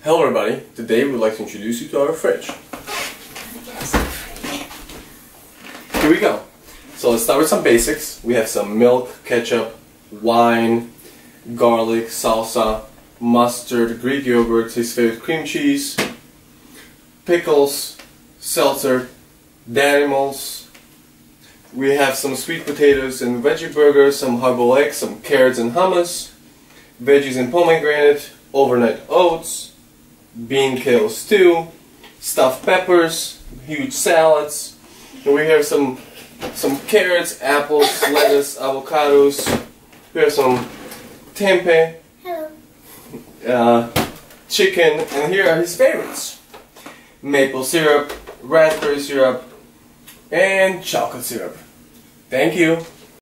Hello everybody, today we'd like to introduce you to our fridge. Here we go. So let's start with some basics. We have some milk, ketchup, wine, garlic, salsa, mustard, Greek yogurt, his favorite cream cheese, pickles, seltzer, Danimals. We have some sweet potatoes and veggie burgers, some hard-boiled eggs, some carrots and hummus, veggies and pomegranate, overnight oats, bean kale stew, stuffed peppers, huge salads, and we have some carrots, apples, lettuce, avocados. We have some tempeh, chicken, and here are his favorites: maple syrup, raspberry syrup, and chocolate syrup. Thank you.